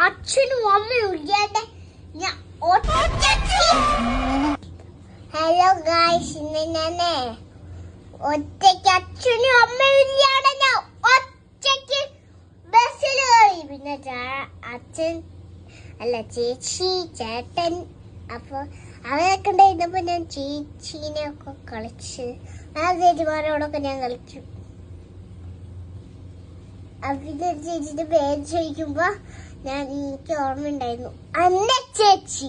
അച്ഛനും അമ്മയും ഇല്ലാണ്ട് ഞാൻ ഹലോ ഗായ്സ്, ഇന്ന് ഞാനേ ഒറ്റയ്ക്ക് അച്ഛനും അമ്മയും ഇല്ലാണ്ട് ഞാൻ ഒറ്റയ്ക്ക് ബസ്സിൽ കയറി. പിന്നെ അച്ഛൻ അല്ല ചേച്ചി ചേട്ടൻ അപ്പൊ അവരൊക്കെ ഉണ്ടായിരുന്നപ്പോ ഞാൻ ചേച്ചീനെ ഒക്കെ കളിച്ച് ആ ചേച്ചിമാരോടൊക്കെ ഞാൻ കളിച്ചു. പിന്നെ ചേച്ചിന്റെ പേര് ചോദിക്കുമ്പോ എനിക്ക് ഓർമ്മ ഉണ്ടായിരുന്നു, അന്ന ചേച്ചി.